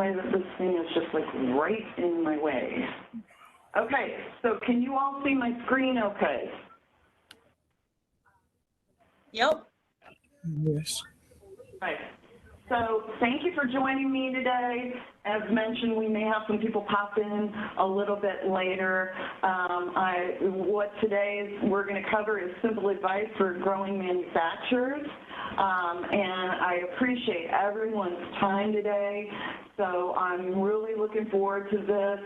way that this thing is just like right in my way. Okay, so can you all see my screen okay? Yep. Yes. Right. So thank you for joining me today. As mentioned, we may have some people pop in a little bit later. What today we're going to cover is simple advice for growing manufacturers. And I appreciate everyone's time today. So I'm really looking forward to this.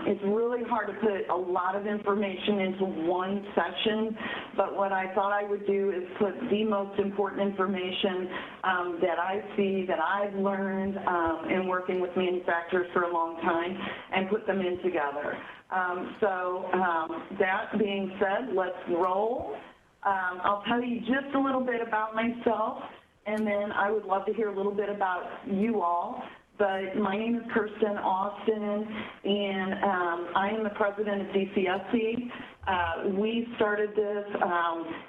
It's really hard to put a lot of information into one session, but what I thought I would do is put the most important information that I see, that I've learned in working with manufacturers for a long time, and put them in together. That being said, let's roll. I'll tell you just a little bit about myself, and then I would love to hear a little bit about you all. But my name is Kirsten Austin, and I am the president of DCSC. We started this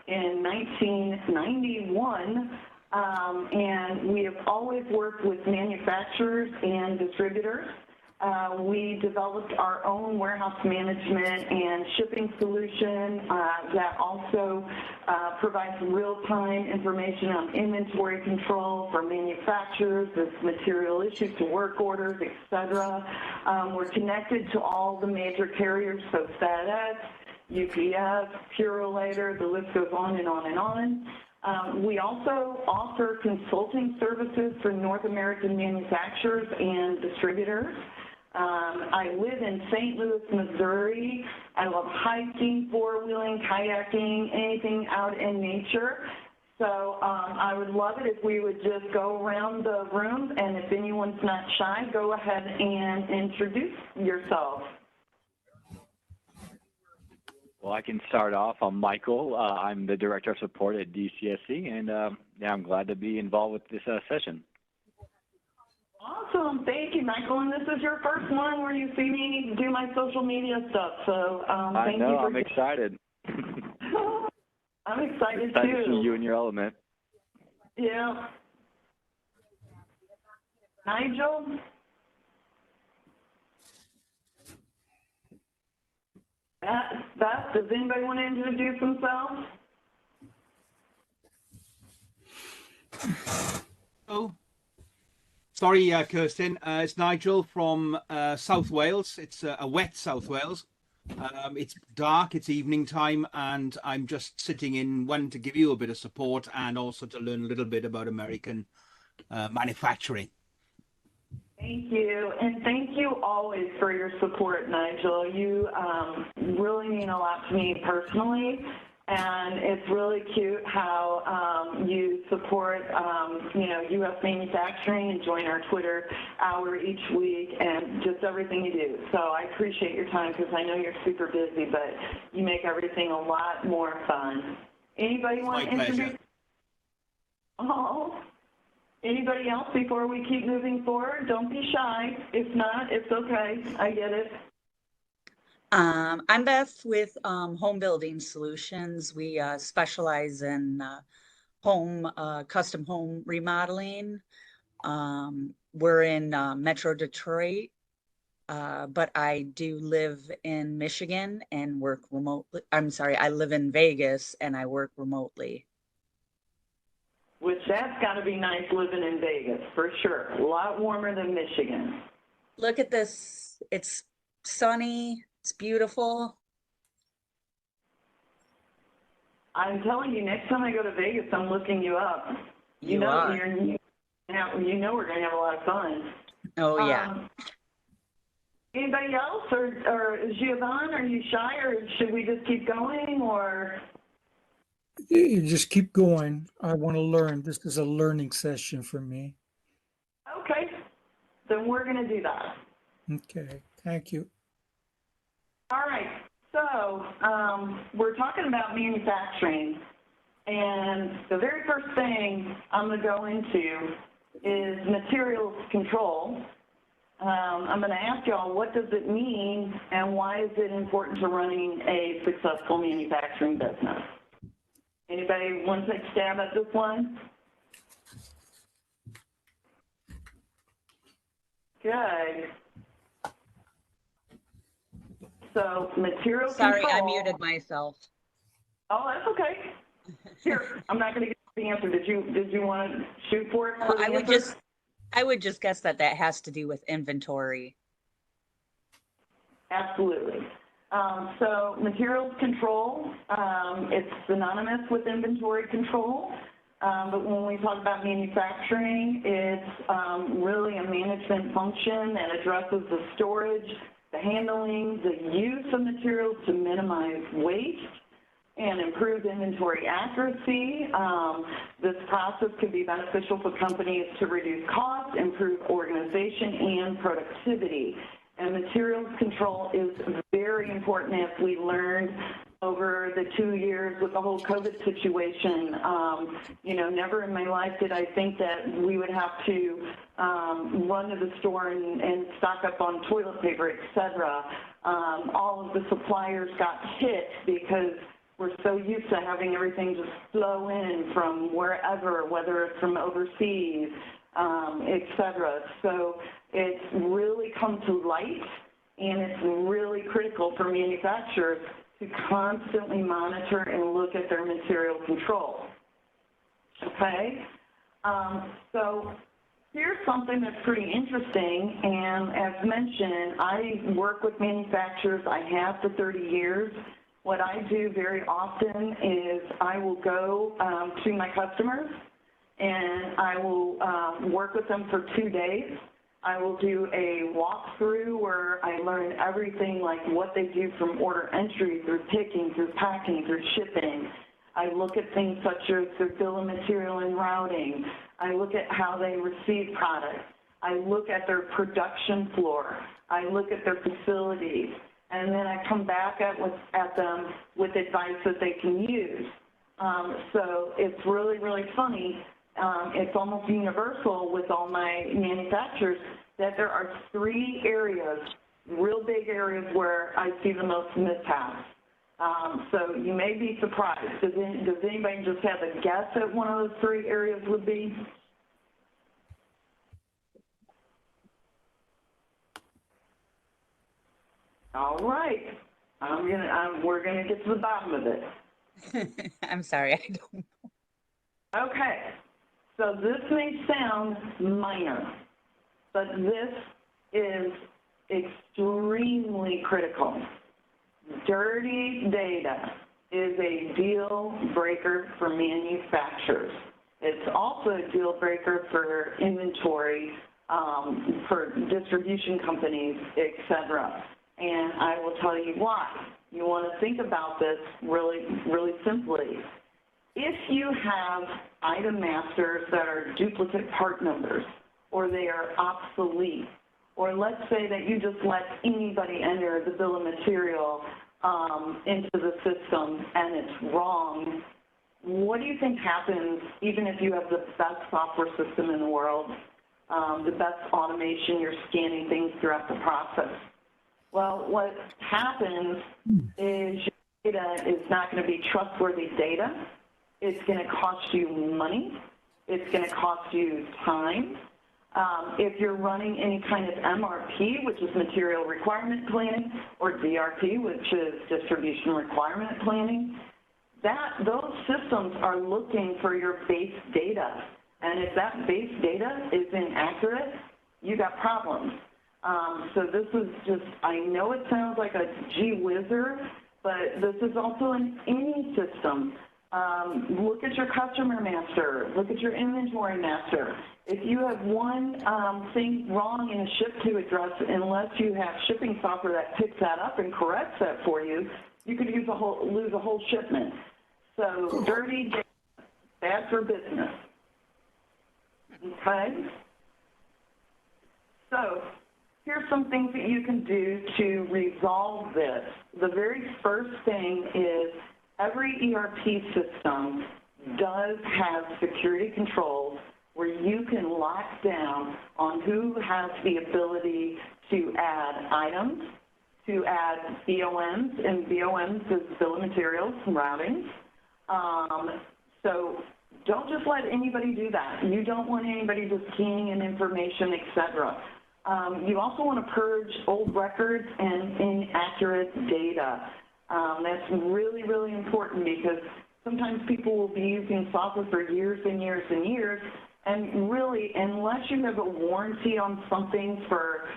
in 1991, and we have always worked with manufacturers and distributors. We developed our own warehouse management and shipping solution that also provides real-time information on inventory control for manufacturers, as material issues to work orders, etc. We're connected to all the major carriers, so FedEx, UPS, Purolator, the list goes on and on and on. We also offer consulting services for North American manufacturers and distributors. I live in St. Louis, Missouri. I love hiking, four-wheeling, kayaking, anything out in nature. So I would love it if we would just go around the room, and if anyone's not shy, go ahead and introduce yourself. Well, I can start off. I'm Michael. I'm the Director of Support at DCSC, and yeah, I'm glad to be involved with this session. Awesome. Thank you, Michael. And this is your first one where you see me do my social media stuff. So thank you. I'm excited. I'm excited it's time too. To see you in your element. Yeah. Nigel? Beth, does anybody want to introduce themselves? Oh. Sorry, Kirsten. It's Nigel from South Wales. It's a wet South Wales. It's dark, it's evening time, and I'm just sitting in one to give you a bit of support and also to learn a little bit about American manufacturing. Thank you, and thank you always for your support, Nigel. You really mean a lot to me personally. And it's really cute how you support, U.S. manufacturing and join our Twitter hour each week and just everything you do. So I appreciate your time because I know you're super busy, but you make everything a lot more fun. Anybody want to introduce? Oh, anybody else before we keep moving forward? Don't be shy. If not, it's okay. I get it. I'm Beth with Home Building Solutions. We specialize in custom home remodeling. We're in Metro Detroit, but I do live in Michigan and work remotely. I'm sorry, I live in Vegas and I work remotely. Which that's got to be nice living in Vegas, for sure. A lot warmer than Michigan. Look at this. It's sunny. It's beautiful. I'm telling you, next time I go to Vegas, I'm looking you up. You know we're going to have a lot of fun. Oh, yeah. Anybody else? Or Giovanni, are you shy, or should we just keep going, or? You just keep going. I want to learn. This is a learning session for me. Okay. Then we're going to do that. Okay. Thank you. All right, so we're talking about manufacturing, and the very first thing I'm going to go into is materials control. I'm going to ask y'all, what does it mean, and why is it important to running a successful manufacturing business? Anybody want to take a stab at this one? Good. So material Sorry, I control. muted myself. Oh, that's okay. Here, I'm not going to get the answer. Did you want to shoot for it? For the answer? I would just guess that has to do with inventory. Absolutely. So materials control, it's synonymous with inventory control. But when we talk about manufacturing, it's really a management function that addresses the storage, the handling, the use of materials to minimize waste and improve inventory accuracy. This process can be beneficial for companies to reduce costs, improve organization and productivity. And materials control is very important, as we learned over the 2 years with the whole COVID situation. You know, never in my life did I think that we would have to run to the store and stock up on toilet paper, et cetera. All of the suppliers got hit because we're so used to having everything just flow in from wherever, whether it's from overseas, et cetera. So it's really come to light, and it's really critical for manufacturers to constantly monitor and look at their material control. Okay? So here's something that's pretty interesting, and as mentioned, I work with manufacturers. I have for 30 years. What I do very often is I will go to my customers, and I will work with them for 2 days. I will do a walkthrough where I learn everything, like what they do from order entry through picking, through packing, through shipping. I look at things such as their bill of material and routing. I look at how they receive products. I look at their production floor. I look at their facilities. And then I come back at them with advice that they can use. So it's really, really funny. It's almost universal with all my manufacturers that there are 3 areas, real big areas, where I see the most mishaps. So you may be surprised. Does anybody just have a guess at one of those 3 areas would be? All right. We're gonna get to the bottom of it. I'm sorry, I don't. Okay. So this may sound minor, but this is extremely critical. Dirty data is a deal breaker for manufacturers. It's also a deal breaker for inventory, for distribution companies, et cetera. And I will tell you why. You want to think about this really, really simply. If you have item masters that are duplicate part numbers, or they are obsolete, or let's say that you just let anybody enter the bill of material into the system and it's wrong, what do you think happens even if you have the best software system in the world, the best automation, you're scanning things throughout the process? Well, what happens is your data is not going to be trustworthy data. It's going to cost you money. It's going to cost you time. If you're running any kind of MRP, which is material requirement planning, or DRP, which is distribution requirement planning, those systems are looking for your base data. And if that base data is inaccurate, you got problems. So this is just, I know it sounds like a gee whizzer, but this is also in any system. Look at your customer master, look at your inventory master. If you have one thing wrong in a ship to address, unless you have shipping software that picks that up and corrects that for you, you could lose a whole shipment. So dirty data, bad for business. Okay? So here's some things that you can do to resolve this. The very first thing is every ERP system does have security controls where you can lock down on who has the ability to add items, to add BOMs, and BOMs is bill of materials and routing. So don't just let anybody do that. You don't want anybody just keying in information, et cetera. You also want to purge old records and inaccurate data. That's really, really important because sometimes people will be using software for years and years and years, and really, unless you have a warranty on something for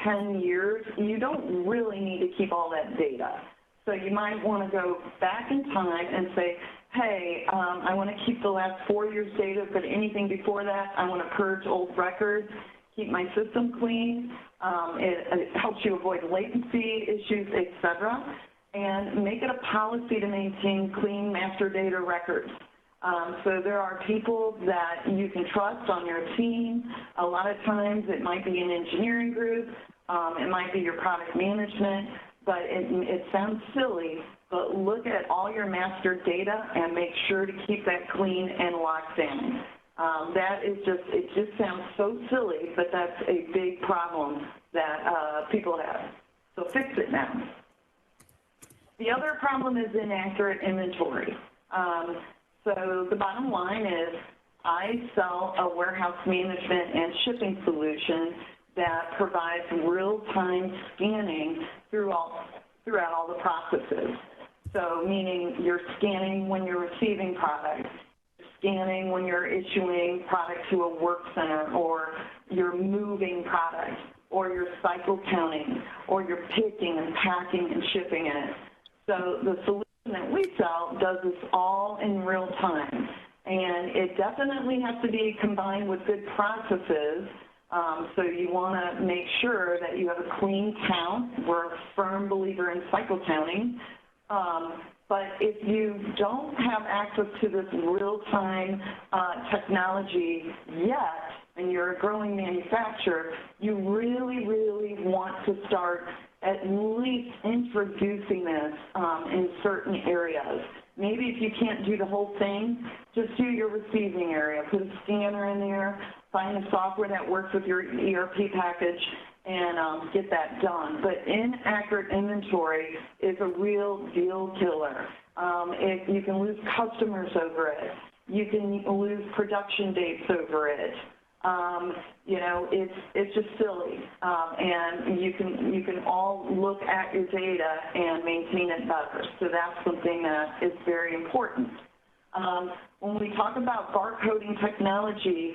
10 years, you don't really need to keep all that data. So you might want to go back in time and say, hey, I want to keep the last 4 years' data, but anything before that, I want to purge old records, keep my system clean. It helps you avoid latency issues, et cetera, and make it a policy to maintain clean master data records. So there are people that you can trust on your team. A lot of times it might be an engineering group, it might be your product management, but it sounds silly, but look at all your master data and make sure to keep that clean and locked in. That is just, it just sounds so silly, but that's a big problem that people have. So fix it now. The other problem is inaccurate inventory. So the bottom line is I sell a warehouse management and shipping solution that provides real-time scanning throughout all the processes. So meaning you're scanning when you're receiving product, scanning when you're issuing product to a work center, or you're moving product, or you're cycle counting, or you're picking and packing and shipping it. So the solution that we sell does this all in real time, and it definitely has to be combined with good processes. So you want to make sure that you have a clean count. We're a firm believer in cycle counting. But if you don't have access to this real-time technology yet, and you're a growing manufacturer, you really, really want to start at least introducing this in certain areas. Maybe if you can't do the whole thing, just do your receiving area. Put a scanner in there, find a software that works with your ERP package, and get that done. But inaccurate inventory is a real deal killer. You can lose customers over it. You can lose production dates over it. You know, it's just silly, and you can all look at your data and maintain it better. So that's something that is very important. When we talk about barcoding technology,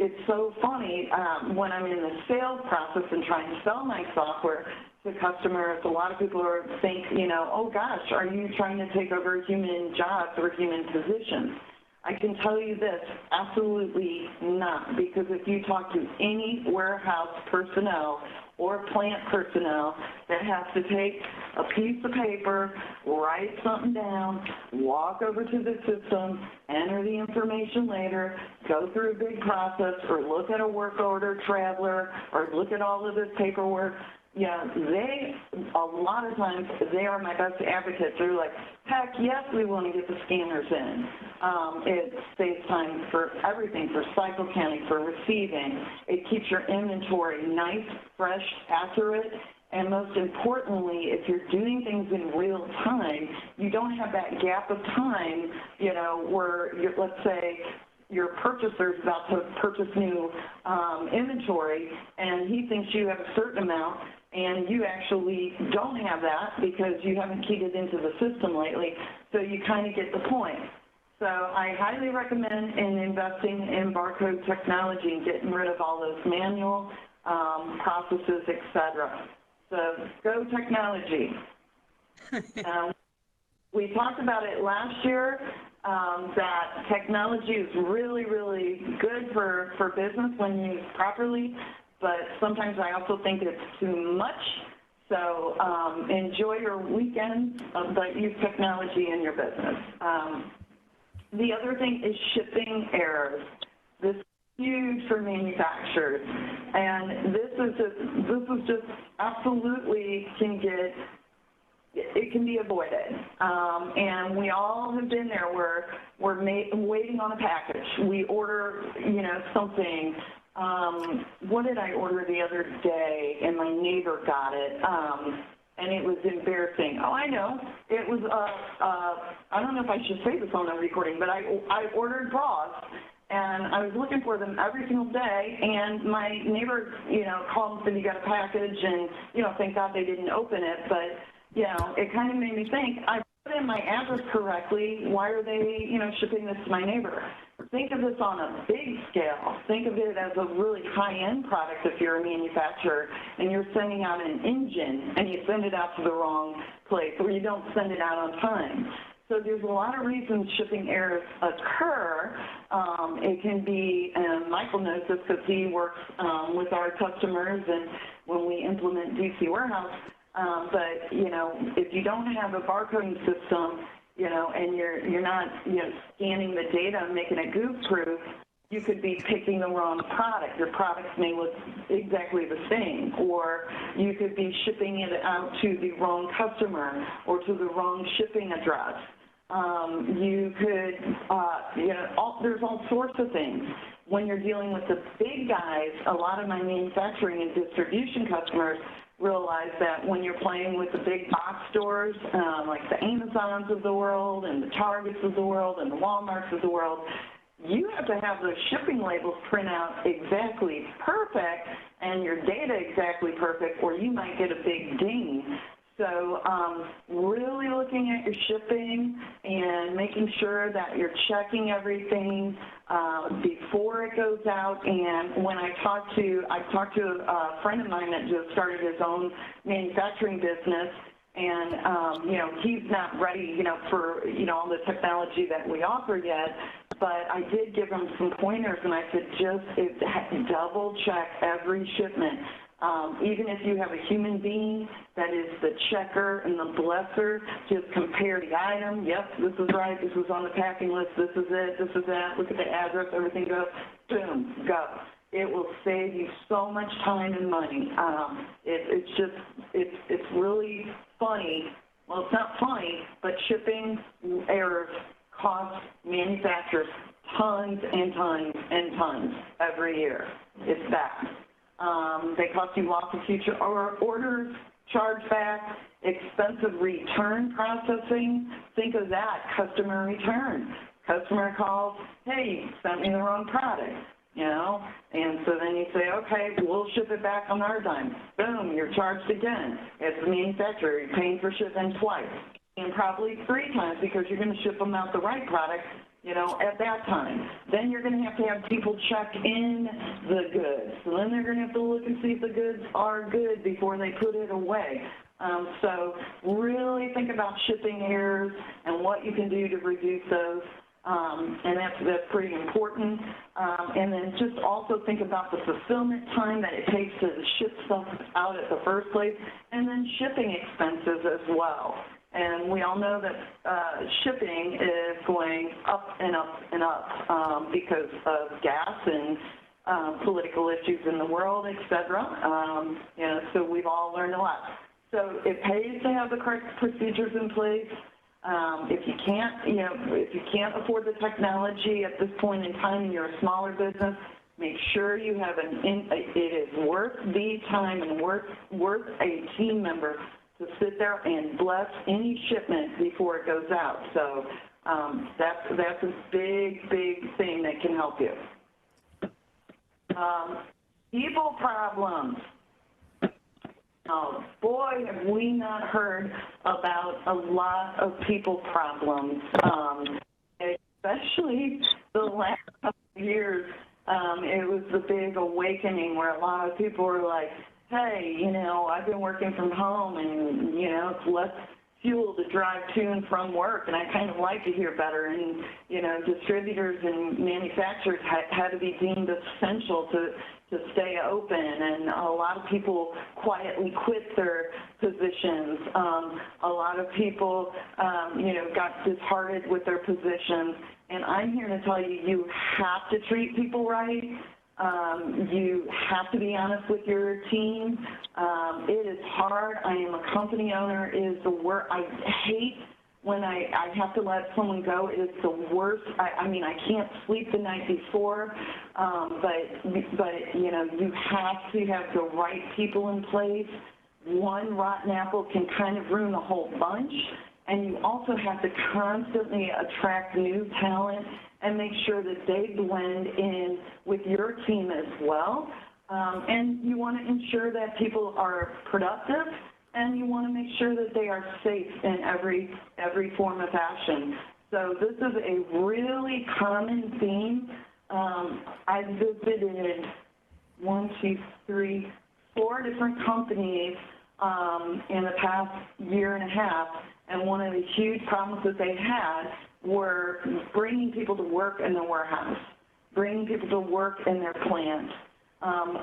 it's so funny when I'm in the sales process and trying to sell my software to customers. A lot of people think, you know, oh gosh, are you trying to take over human jobs or human positions? I can tell you this, absolutely not, because if you talk to any warehouse personnel or plant personnel that has to take a piece of paper, write something down, walk over to the system, enter the information later, go through a big process, or look at a work order traveler, or look at all of this paperwork, yeah, a lot of times, they are my best advocates. They're like, heck, yes, we want to get the scanners in. It saves time for everything, for cycle counting, for receiving. It keeps your inventory nice, fresh, accurate, and most importantly, if you're doing things in real time, you don't have that gap of time, you know, where let's say, your purchaser's about to purchase new inventory, and he thinks you have a certain amount, and you actually don't have that because you haven't keyed it into the system lately, so you kind of get the point. So I highly recommend investing in barcode technology and getting rid of all those manual processes, et cetera. So go technology. We talked about it last year, that technology is really, really good for business when used properly, but sometimes I also think it's too much. So enjoy your weekend, but use technology in your business. The other thing is shipping errors. This is huge for manufacturers, and this is just absolutely it can be avoided. And we all have been there where we're waiting on a package. We order, you know, something. What did I order the other day? And my neighbor got it. And it was embarrassing. Oh, I know. It was, I don't know if I should say this on the recording, but I ordered bras, and I was looking for them every single day, and my neighbor, called and said, you got a package, and, thank God they didn't open it, but, it kind of made me think, I put in my address correctly, why are they, shipping this to my neighbor? Think of this on a big scale. Think of it as a really high-end product if you're a manufacturer and you're sending out an engine and you send it out to the wrong place, or you don't send it out on time. So there's a lot of reasons shipping errors occur. It can be, and Michael knows this because he works with our customers and when we implement DC Warehouse, but, if you don't have a barcoding system, and you're not, scanning the data and making it goof-proof, you could be picking the wrong product. Your products may look exactly the same, or you could be shipping it out to the wrong customer or to the wrong shipping address. You could, there's all sorts of things. When you're dealing with the big guys, a lot of my manufacturing and distribution customers realize that when you're playing with the big box stores, like the Amazons of the world and the Targets of the world and the Walmarts of the world, you have to have those shipping labels print out exactly perfect and your data exactly perfect, or you might get a big ding. So really looking at your shipping and making sure that you're checking everything before it goes out. And when I talked to a friend of mine that just started his own manufacturing business, and he's not ready, for all the technology that we offer yet. But I did give him some pointers, and I said just double check every shipment. Even if you have a human being that is the checker and the blesser, just compare the item. Yep, this is right. This is on the packing list. This is it. This is that. Look at the address. Everything goes. Boom, go. It will save you so much time and money. It's really funny. Well, it's not funny, but shipping errors cost manufacturers tons and tons and tons every year. It's bad. They cost you lots of future orders, chargeback, expensive return processing. Think of that, customer return. Customer calls, hey, you sent me the wrong product, and so then you say, okay, we'll ship it back on our dime. Boom, you're charged again. As a manufacturer, you're paying for shipping twice, and probably 3 times because you're going to ship them out the right product, at that time. Then you're going to have people check in the goods. So then they're going to have to look and see if the goods are good before they put it away. So really think about shipping errors and what you can do to reduce those. And that's pretty important. And then just also think about the fulfillment time that it takes to ship stuff out at the first place, and then shipping expenses as well. And we all know that shipping is going up and up and up because of gas and political issues in the world, et cetera. So we've all learned a lot. So it pays to have the correct procedures in place. If you can't afford the technology at this point in time and you're a smaller business, make sure you have it is worth the time and worth a team member to sit there and bless any shipment before it goes out. So that's a big thing that can help you. People problems. Oh, boy, have we not heard about a lot of people problems, especially the last couple of years. It was the big awakening where a lot of people were like, hey, I've been working from home and, it's less fuel to drive to and from work, and I kind of like to hear better. And, distributors and manufacturers had to be deemed essential to stay open, and a lot of people quietly quit their positions. A lot of people, got disheartened with their positions. And I'm here to tell you, you have to treat people right. You have to be honest with your team. It is hard. I am a company owner. It is the worst. I hate when I have to let someone go. It is the worst. I can't sleep the night before, but you have to have the right people in place. One rotten apple can kind of ruin a whole bunch, and you also have to constantly attract new talent and make sure that they blend in with your team as well. And you want to ensure that people are productive, and you want to make sure that they are safe in every form of fashion. So this is a really common theme. I've visited 4 different companies in the past year and a half, and one of the huge problems that they had were bringing people to work in the warehouse, bringing people to work in their plant,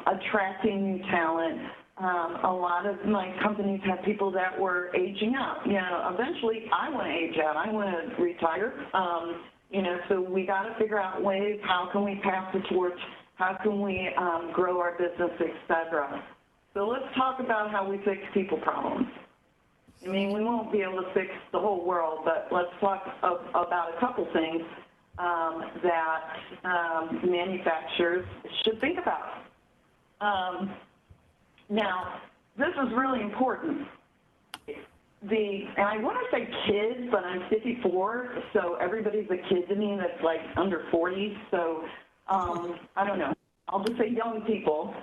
attracting new talent. A lot of my companies have people that were aging out. You know, eventually I want to age out. I want to retire. You know, so we got to figure out ways, how can we pass the torch, how can we grow our business, et cetera. So let's talk about how we fix people problems. I mean, we won't be able to fix the whole world, but let's talk about a couple things that manufacturers should think about. Now, this is really important. And I want to say kids, but I'm 54, so everybody's a kid to me that's like under 40. So I don't know. I'll just say young people.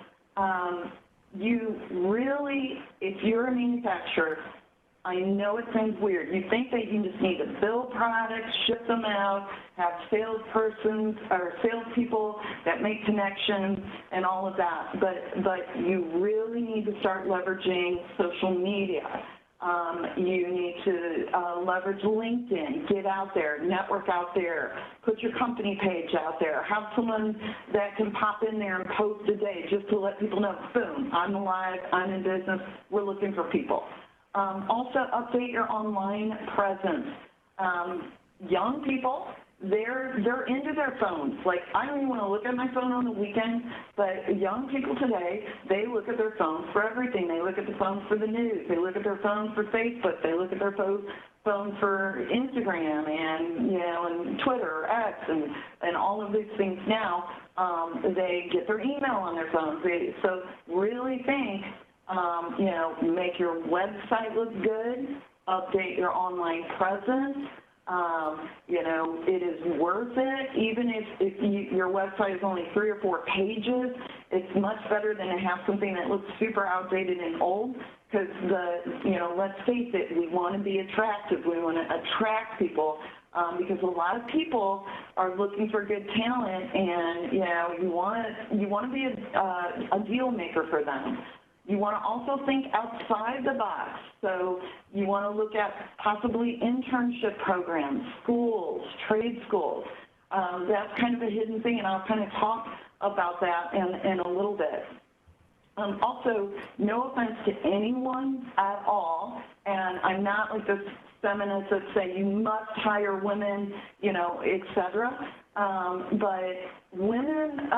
You really, if you're a manufacturer, I know it sounds weird. You think that you just need to build products, ship them out, have salespersons or salespeople that make connections and all of that. But you really need to start leveraging social media. You need to leverage LinkedIn, get out there, network out there, put your company page out there, have someone that can pop in there and post a day just to let people know, boom, I'm alive, I'm in business, we're looking for people. Also, update your online presence. Young people, they're into their phones. Like, I don't even want to look at my phone on the weekend, but young people today, they look at their phones for everything. They look at the phones for the news. They look at their phones for Facebook. They look at their phones for Instagram and, you know, and Twitter, X, and all of these things now. They get their email on their phones. So really think, you know, make your website look good, update your online presence. You know, it is worth it. Even if your website is only 3 or 4 pages, it's much better than to have something that looks super outdated and old. Because you know, let's face it, we want to be attractive. We want to attract people because a lot of people are looking for good talent, and you know, you want to be a deal maker for them. You want to also think outside the box. So you want to look at possibly internship programs, schools, trade schools. That's kind of a hidden thing, and I'll kind of talk about that in a little bit. Also, no offense to anyone at all, and I'm not like this feminists that say you must hire women, you know, et cetera. But women,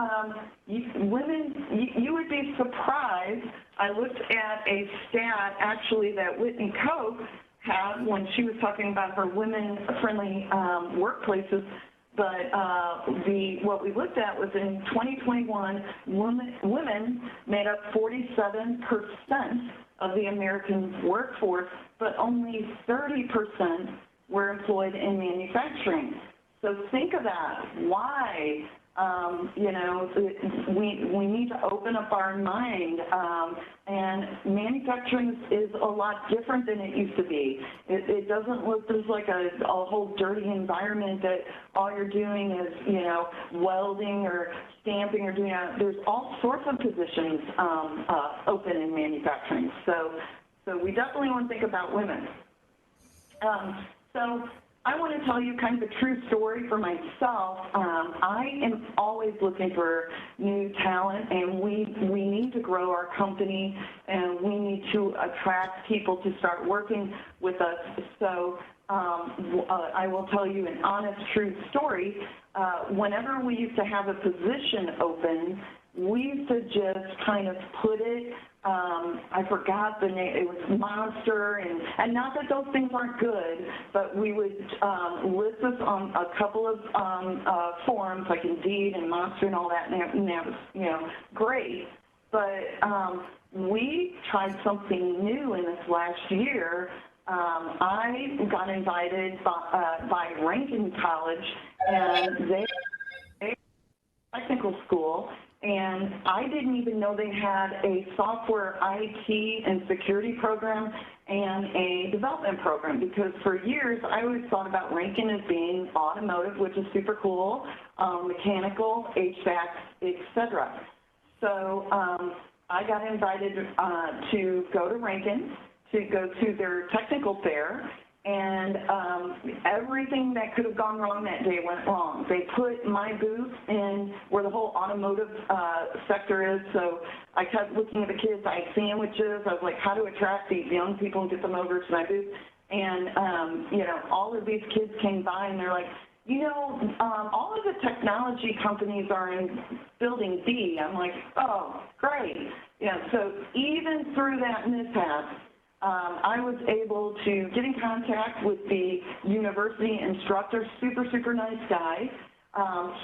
you would be surprised. I looked at a stat actually that Whitney Koch had when she was talking about her women-friendly workplaces. But what we looked at was in 2021, women made up 47% of the American workforce, but only 30% were employed in manufacturing. So think of that. Why? You know, we need to open up our mind. And manufacturing is a lot different than it used to be. It doesn't look just like a whole dirty environment that all you're doing is, you know, welding or stamping or doing that. There's all sorts of positions open in manufacturing. So we definitely want to think about women. So I want to tell you kind of a true story for myself. I am always looking for new talent, and we need to grow our company, and we need to attract people to start working with us. So I will tell you an honest, true story. Whenever we used to have a position open, we used to just kind of put it, I forgot the name, it was Monster, and not that those things aren't good, but we would list this on a couple of forums like Indeed and Monster and all that, and that was, you know, great. But we tried something new in this last year. I got invited by Rankin College, and they technical school, and I didn't even know they had a software IT and security program and a development program, because for years I always thought about Rankin as being automotive, which is super cool, mechanical, HVAC, etc. So I got invited to go to Rankin, to go to their technical fair, and everything that could have gone wrong that day went wrong. They put my booth in where the whole automotive sector is, so I kept looking at the kids. I had sandwiches. I was like, how to attract these young people and get them over to my booth? And, you know, all of these kids came by, and they're like, you know, all of the technology companies are in building B. I'm like, oh, great. Yeah, so even through that mishap, I was able to get in contact with the university instructor, super nice guy.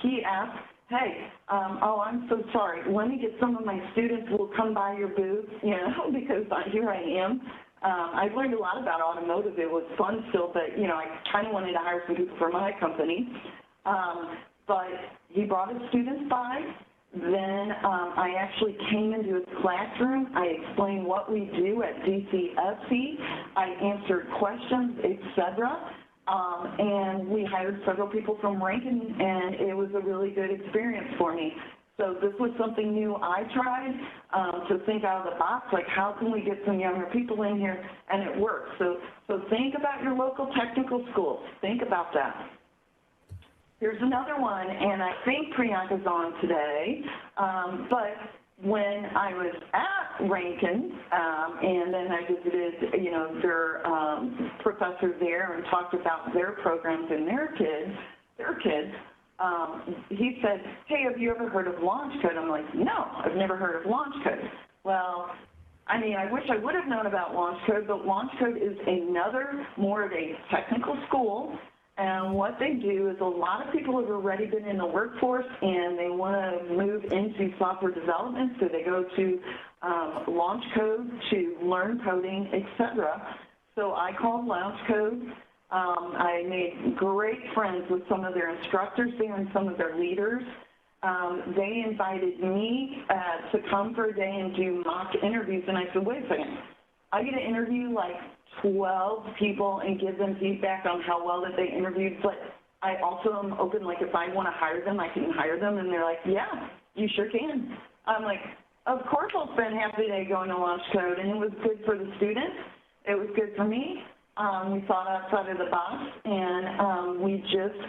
He asked, hey, oh, I'm so sorry. Let me get some of my students who will come by your booth, you know, because here I am. I've learned a lot about automotive. It was fun still, but, you know, I kind of wanted to hire some people for my company. But he brought his students by. Then I actually came into his classroom. I explained what we do at DCSC. I answered questions, etc. And we hired several people from Rankin, and it was a really good experience for me. So this was something new I tried, to think out of the box, like how can we get some younger people in here, and it works. So think about your local technical schools. Think about that. Here's another one, and I think Priyanka's on today, but when I was at Rankin, and then I visited, you know, their professor there and talked about their programs and their kids, he said, hey, have you ever heard of Launch Code? I'm like, no, I've never heard of Launch Code. Well, I mean, I wish I would have known about Launch Code, but Launch Code is another, more of a technical school. And what they do is a lot of people have already been in the workforce and they want to move into software development, so they go to Launch Code to learn coding, etc. So I called Launch Code. I made great friends with some of their instructors there and some of their leaders. They invited me to come for a day and do mock interviews, and I said, wait a second, I get to interview like 12 people and give them feedback on how well that they interviewed, but I also am open, like if I want to hire them, I can hire them, and they're like, yeah, you sure can. I'm like, of course I'll spend half the day going to Launch Code, and it was good for the students. It was good for me. We thought outside of the box, and we just,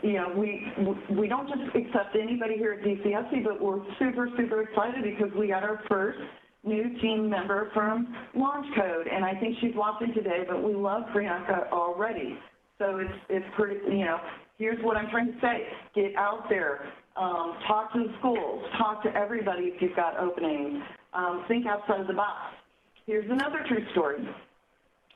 you know, we don't just accept anybody here at DCSC, but we're super excited because we got our first new team member from Launch Code, and I think she's walked in today, but we love Priyanka already. So it's pretty, you know, here's what I'm trying to say. Get out there, talk to the schools, talk to everybody if you've got openings, think outside of the box. Here's another true story.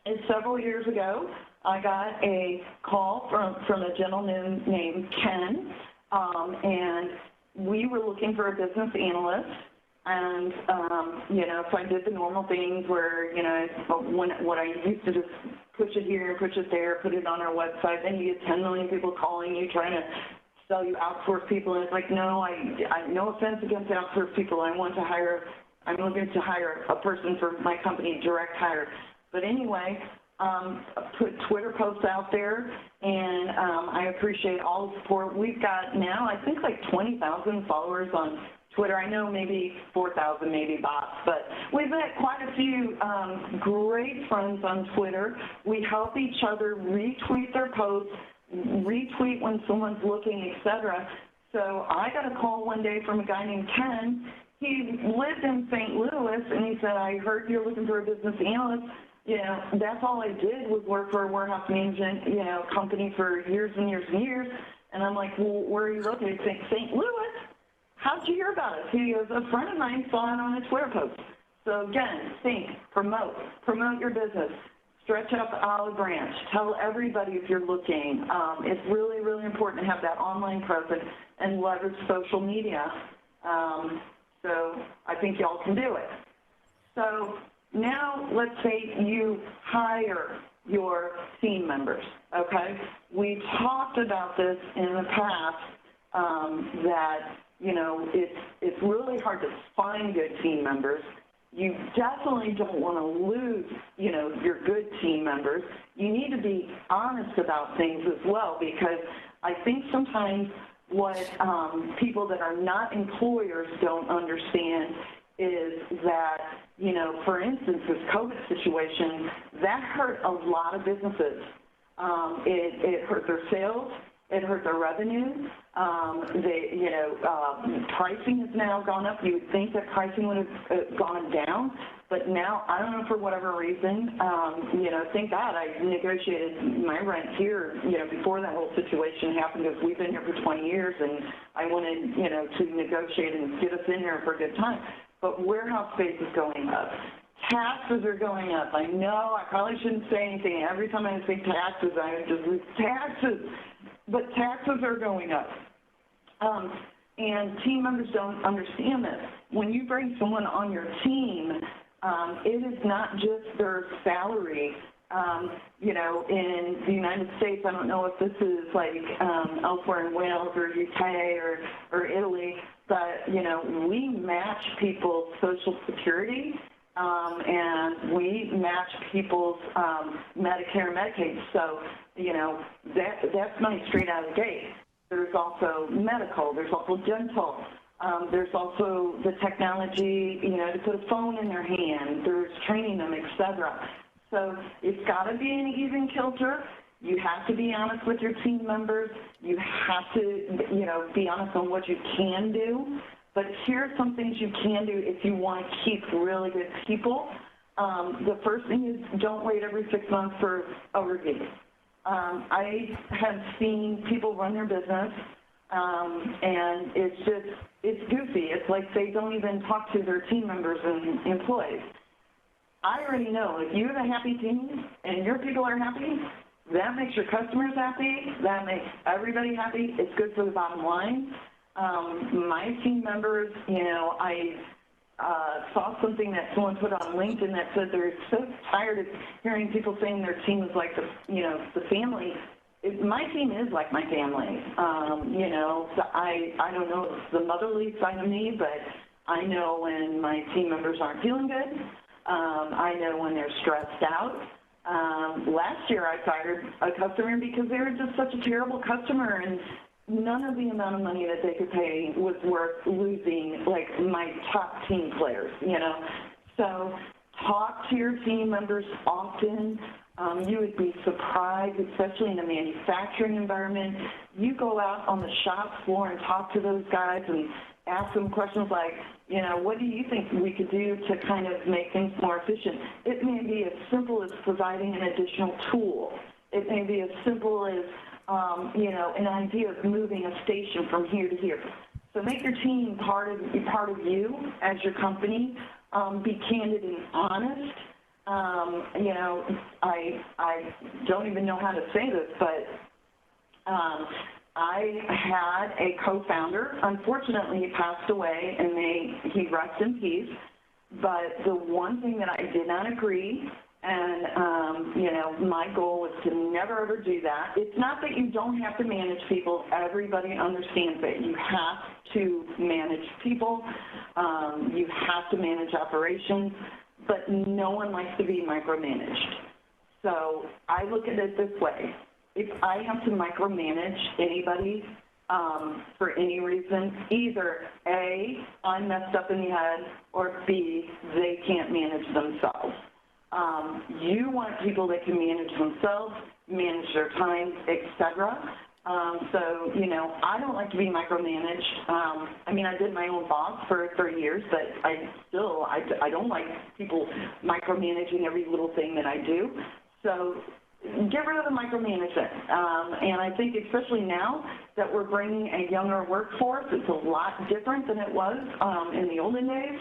And several years ago, I got a call from a gentleman named Ken, and we were looking for a business analyst. And, you know, so I did the normal things where, you know, what I used to just push it here, push it there, put it on our website. Then you get 10 million people calling you trying to sell you outsource people. And it's like, no, I no offense against outsource people. I'm looking to hire a person for my company, direct hire. But anyway, put Twitter posts out there, and I appreciate all the support. We've got now, I think, like 20,000 followers on Twitter. I know maybe 4,000 maybe bots, but we've met quite a few great friends on Twitter. We help each other retweet their posts, retweet when someone's looking, etc. So I got a call one day from a guy named Ken. He lived in St. Louis, and he said, I heard you're looking for a business analyst. You know, that's all I did was work for a warehouse management, you know, company for years and years and years. And I'm like, well, where are you located? St. Louis? How'd you hear about us? He goes, a friend of mine saw it on a Twitter post. So again, think, promote your business, stretch out the olive branch, tell everybody if you're looking. It's really important to have that online presence and leverage social media. So I think y'all can do it. So now let's say you hire your team members, okay? We talked about this in the past, that, you know, it's really hard to find good team members. You definitely don't want to lose, you know, your good team members. You need to be honest about things as well, because I think sometimes what people that are not employers don't understand is that, you know, for instance, this COVID situation, that hurt a lot of businesses. It hurt their sales. It hurt their revenue. Pricing has now gone up. You would think that pricing would have gone down, but now, I don't know, for whatever reason, you know, thank God I negotiated my rent here, you know, before that whole situation happened, because we've been here for 20 years, and I wanted, you know, to negotiate and get us in here for a good time. But warehouse space is going up. Taxes are going up. I know I probably shouldn't say anything. Every time I say taxes, I just taxes. But taxes are going up. And team members don't understand this. When you bring someone on your team, it is not just their salary. You know, in the United States, I don't know if this is like elsewhere in Wales or UK or Italy, but, you know, we match people's Social Security, and we match people's Medicare and Medicaid. So, you know, that's money straight out of the gate. There's also medical. There's also dental. There's also the technology, you know, to put a phone in their hand. There's training them, et cetera. So it's got to be an even kilter. You have to be honest with your team members. You have to, you know, be honest on what you can do. But here are some things you can do if you want to keep really good people. The first thing is don't wait every 6 months for a review. I have seen people run their business, and it's goofy. It's like they don't even talk to their team members and employees. I already know if you have a happy team and your people are happy, that makes your customers happy, that makes everybody happy. It's good for the bottom line. My team members, you know, I saw something that someone put on LinkedIn that said they're so tired of hearing people saying their team is like the family. My team is like my family. You know, so I don't know if it's the motherly side of me, but I know when my team members aren't feeling good. I know when they're stressed out. Last year I fired a customer because they were just such a terrible customer, and none of the amount of money that they could pay was worth losing, like, my top team players, you know. So talk to your team members often. You would be surprised, especially in a manufacturing environment. You go out on the shop floor and talk to those guys and ask them questions like, you know, what do you think we could do to kind of make things more efficient? It may be as simple as providing an additional tool. It may be as simple as, you know, an idea of moving a station from here to here. So make your team part of you as your company. Be candid and honest. You know, I don't even know how to say this, but I had a co-founder. Unfortunately, he passed away, and he rests in peace. But the one thing that I did not agree, and you know, my goal was to never ever do that. It's not that you don't have to manage people. Everybody understands that you have to manage people. You have to manage operations, but no one likes to be micromanaged. So I look at it this way. If I have to micromanage anybody for any reason, either A, I'm messed up in the head, or B, they can't manage themselves. You want people that can manage themselves, manage their time, etc. So, you know, I don't like to be micromanaged. I mean, I did my own boss for 30 years, but I don't like people micromanaging every little thing that I do. So get rid of the micromanagement. And I think especially now that we're bringing a younger workforce, it's a lot different than it was in the olden days.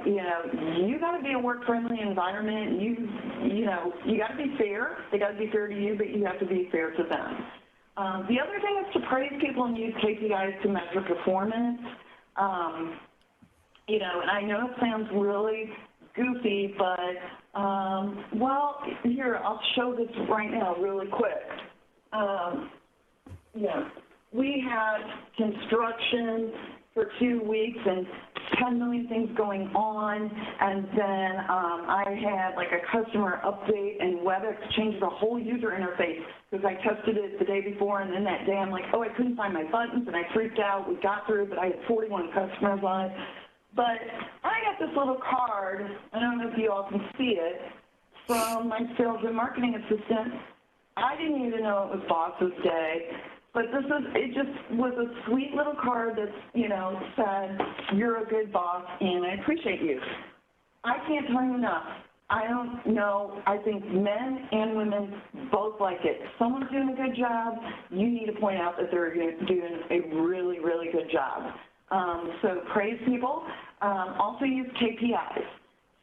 You know, you got to be a work-friendly environment. You know, you got to be fair. They got to be fair to you, but you have to be fair to them. The other thing is to praise people and use KPIs to measure performance. you know, and I know it sounds really goofy, but, well, here, I'll show this right now really quick. Yeah, we had construction for 2 weeks and 10 million things going on, and then I had like a customer update, and WebEx changed the whole user interface because I tested it the day before, and then that day I'm like, oh, I couldn't find my buttons, and I freaked out. We got through, but I had 41 customers on it. But I got this little card, I don't know if you all can see it, from my sales and marketing assistant. I didn't even know it was Boss's Day. But it just was a sweet little card that, you know, said, you're a good boss and I appreciate you. I can't tell you enough. I don't know, I think men and women both like it. If someone's doing a good job, you need to point out that they're doing a really, really good job. So praise people. Also use KPIs.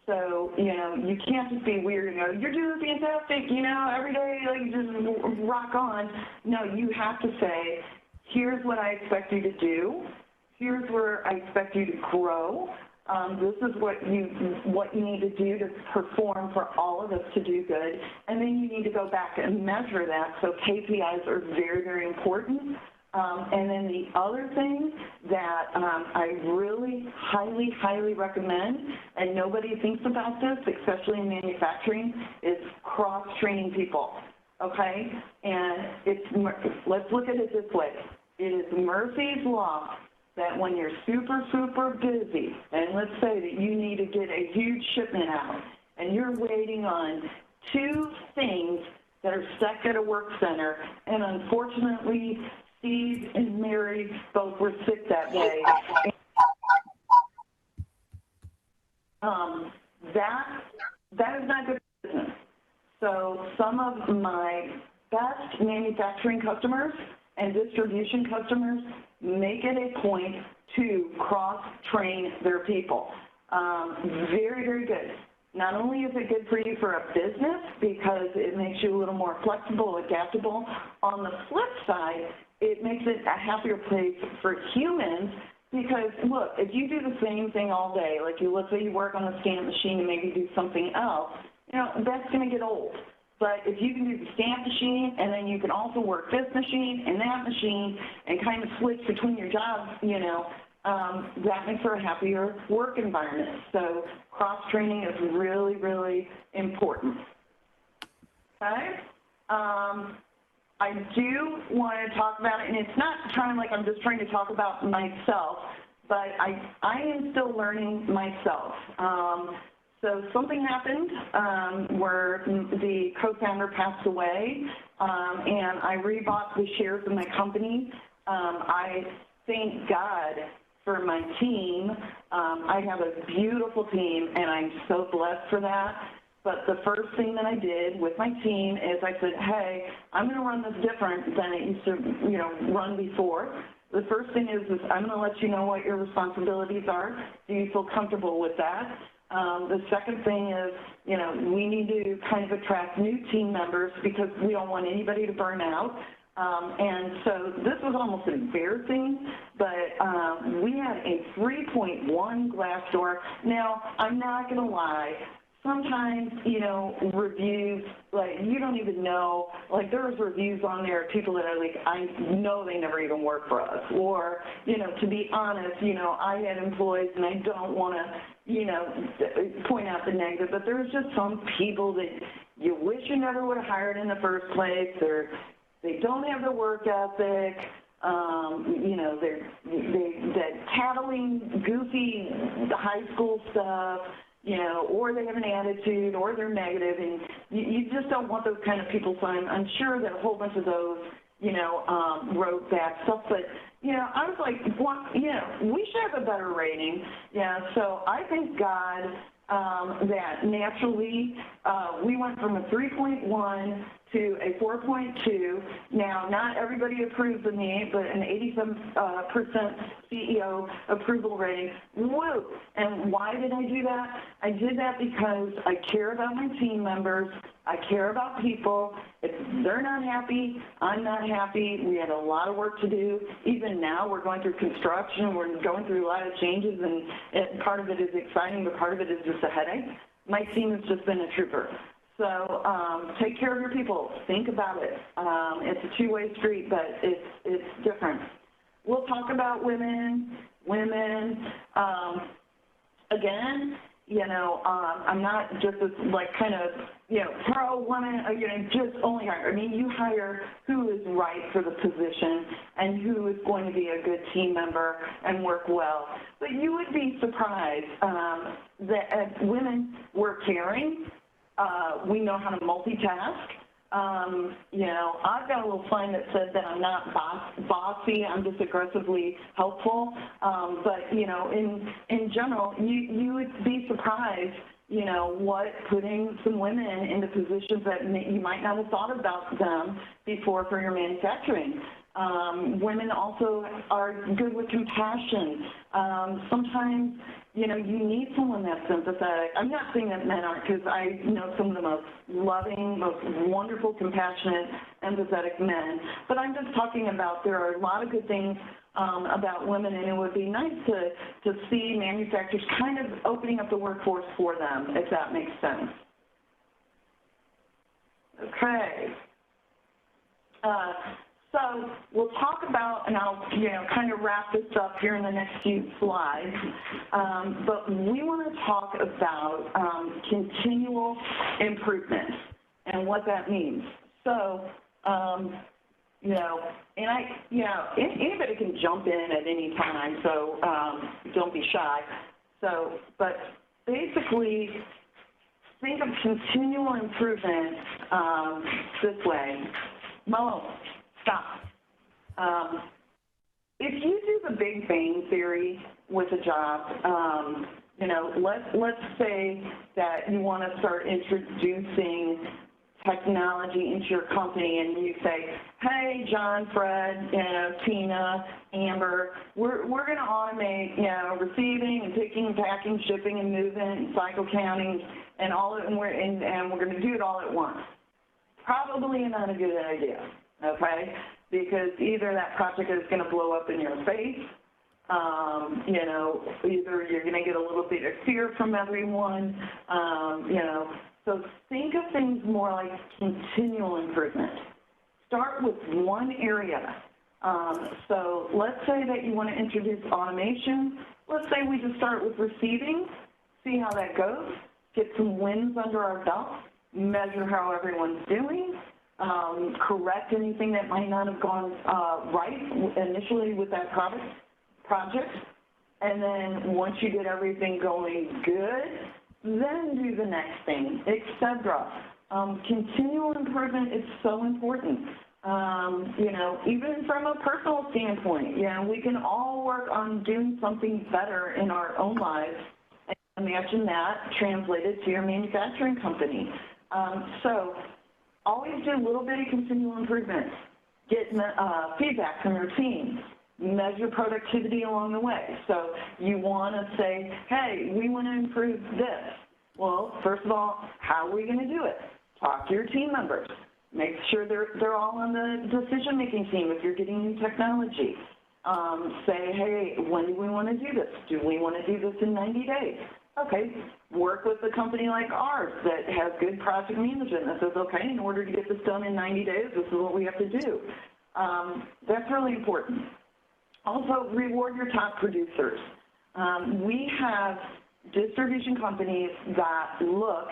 So, you know, you can't just be weird and go, you're doing fantastic, you know, every day, like, just rock on. No, you have to say, here's what I expect you to do. Here's where I expect you to grow. This is what you need to do to perform for all of us to do good. And then you need to go back and measure that. So KPIs are very, very important. And then the other thing that I really highly, highly recommend, and nobody thinks about this, especially in manufacturing, is cross-training people, okay? And let's look at it this way. It is Murphy's Law that when you're super, super busy, and let's say that you need to get a huge shipment out, and you're waiting on 2 things that are stuck at a work center, and unfortunately, Steve and Mary both were sick that day. That is not good business. So some of my best manufacturing customers and distribution customers make it a point to cross-train their people. Very, very good. Not only is it good for you for a business because it makes you a little more flexible, adaptable, on the flip side, it makes it a happier place for humans because, look, if you do the same thing all day, like let's say you work on the stamp machine and maybe do something else, you know, that's going to get old. But if you can do the stamp machine and then you can also work this machine and that machine and kind of switch between your jobs, you know, that makes for a happier work environment. So cross-training is really, really important. Okay? I do want to talk about it, and it's not trying like I'm just trying to talk about myself, but I am still learning myself. So something happened where the co-founder passed away, and I rebought the shares of my company. I thank God for my team. I have a beautiful team, and I'm so blessed for that. But the first thing that I did with my team is I said, hey, I'm going to run this different than it used to, you know, run before. The first thing is I'm going to let you know what your responsibilities are. Do you feel comfortable with that? The second thing is, you know, we need to kind of attract new team members because we don't want anybody to burn out. And so this was almost embarrassing, but we had a 3.1 Glassdoor. Now, I'm not going to lie. Sometimes, you know, reviews, like, you don't even know, like, there's reviews on there of people that are like, I know they never even work for us. Or, you know, to be honest, you know, I had employees, and I don't want to, you know, point out the negative, but there's just some people that you wish you never would have hired in the first place, or they don't have the work ethic. You know, they're tattling, goofy high school stuff. You know, or they have an attitude, or they're negative, and you just don't want those kind of people. So I'm sure that a whole bunch of those, you know, wrote back stuff. But, you know, I was like, well, you know, we should have a better rating. Yeah, so I thank God that naturally we went from a 3.1 to a 4.2. Now, not everybody approves of me, but an 87% CEO approval rating. Woo! And why did I do that? I did that because I care about my team members. I care about people. If they're not happy, I'm not happy. We had a lot of work to do. Even now, we're going through construction. We're going through a lot of changes, and part of it is exciting, but part of it is just a headache. My team has just been a trooper. So take care of your people. Think about it. It's a two-way street, but it's different. We'll talk about women. Again, you know, I'm not just this, like, kind of, you know, pro-woman, you know, just only hire. I mean, you hire who is right for the position and who is going to be a good team member and work well. But you would be surprised that as women, we're caring. We know how to multitask. You know, I've got a little sign that said that I'm not bossy, I'm just aggressively helpful. But, you know, in general, you would be surprised, you know, what putting some women into positions that you might not have thought about them before for your manufacturing. Women also are good with compassion. Sometimes, you know, you need someone that's sympathetic. I'm not saying that men aren't, because I know some of the most loving, most wonderful, compassionate, empathetic men. But I'm just talking about there are a lot of good things about women, and it would be nice to see manufacturers kind of opening up the workforce for them, if that makes sense. Okay. So we'll talk about, and I'll, you know, kind of wrap this up here in the next few slides, but we want to talk about continual improvement and what that means. So, you know, and anybody can jump in at any time, so don't be shy. So, but basically, think of continual improvement this way. Mo, stop. If you do the Big Bang Theory with a job, you know, let's say that you want to start introducing technology into your company, and you say, hey, John, Fred, you know, Tina, Amber, we're going to automate, you know, receiving and picking, packing, shipping and moving, and cycle counting, and all of it, and we're going to do it all at once. Probably not a good idea, okay? Because either that project is going to blow up in your face, you know, either you're going to get a little bit of fear from everyone, you know. So think of things more like continual improvement. Start with one area. So let's say that you want to introduce automation. Let's say we just start with receiving, see how that goes, get some wins under our belt, measure how everyone's doing, correct anything that might not have gone right initially with that project, and then once you get everything going good, then do the next thing, etc. Continual improvement is so important. You know, even from a personal standpoint, you know, we can all work on doing something better in our own lives. And imagine that translated to your manufacturing company. So always do a little bit of continual improvement. Get feedback from your team. Measure productivity along the way. So you want to say, hey, we want to improve this. Well, first of all, how are we going to do it? Talk to your team members. Make sure they're all on the decision-making team if you're getting new technology. Say, hey, when do we want to do this? Do we want to do this in 90 days? Okay, work with a company like ours that has good project management that says, okay, in order to get this done in 90 days, this is what we have to do. That's really important. Also, reward your top producers. We have distribution companies that look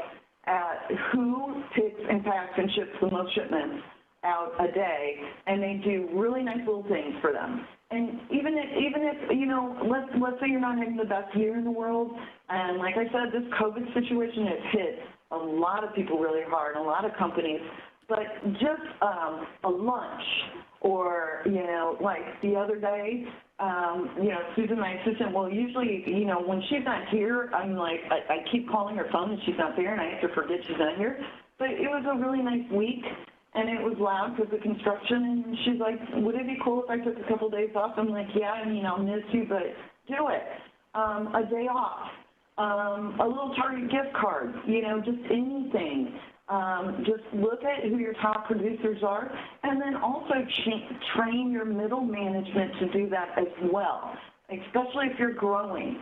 at who picks and packs and ships the most shipments out a day, and they do really nice little things for them. And even if you know, let's say you're not having the best year in the world, and like I said, this COVID situation has hit a lot of people really hard, a lot of companies, but just a lunch, or, you know, like the other day, you know, Susan, my assistant, well, usually, you know, when she's not here, I'm like, I keep calling her phone and she's not there, and I have to forget she's not here. But it was a really nice week, and it was loud because of construction, and she's like, would it be cool if I took a couple of days off? I'm like, yeah, I mean, I'll miss you, but do it. A day off, a little Target gift card, you know, just anything. Just look at who your top producers are, and then also train your middle management to do that as well, especially if you're growing.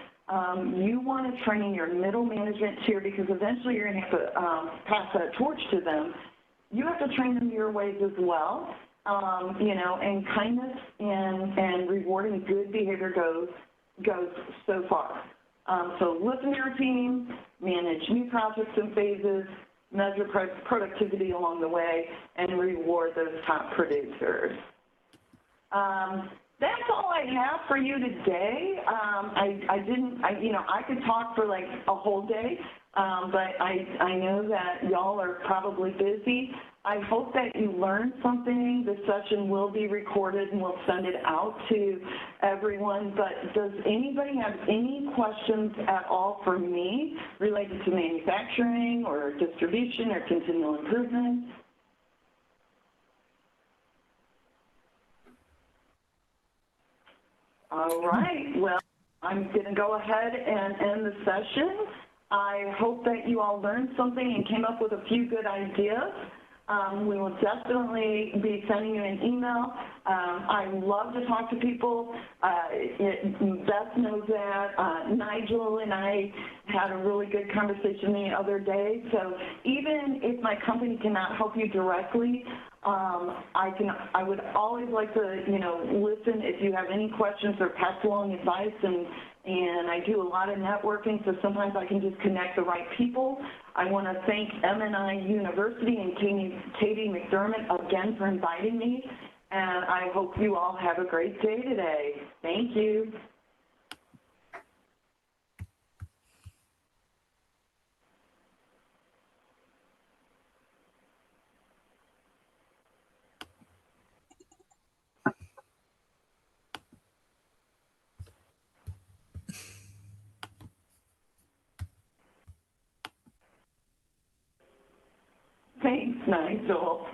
You want to train your middle management tier because eventually you're going to have to pass that torch to them. You have to train them your ways as well, you know, and kindness and rewarding good behavior goes so far. So listen to your team, manage new projects and phases, measure productivity along the way, and reward those top producers. That's all I have for you today. I could talk for like a whole day, but I know that y'all are probably busy. I hope that you learned something. The session will be recorded and we'll send it out to everyone. But does anybody have any questions at all for me related to manufacturing or distribution or continual improvement? All right, well, I'm going to go ahead and end the session. I hope that you all learned something and came up with a few good ideas. We will definitely be sending you an email. I love to talk to people. Beth knows that. Nigel and I had a really good conversation the other day. So even if my company cannot help you directly, I would always like to, you know, listen if you have any questions or pass along advice, and I do a lot of networking, so sometimes I can just connect the right people. I want to thank MNI University and Katie McDermott again for inviting me, and I hope you all have a great day today. Thank you. Thanks, Nigel.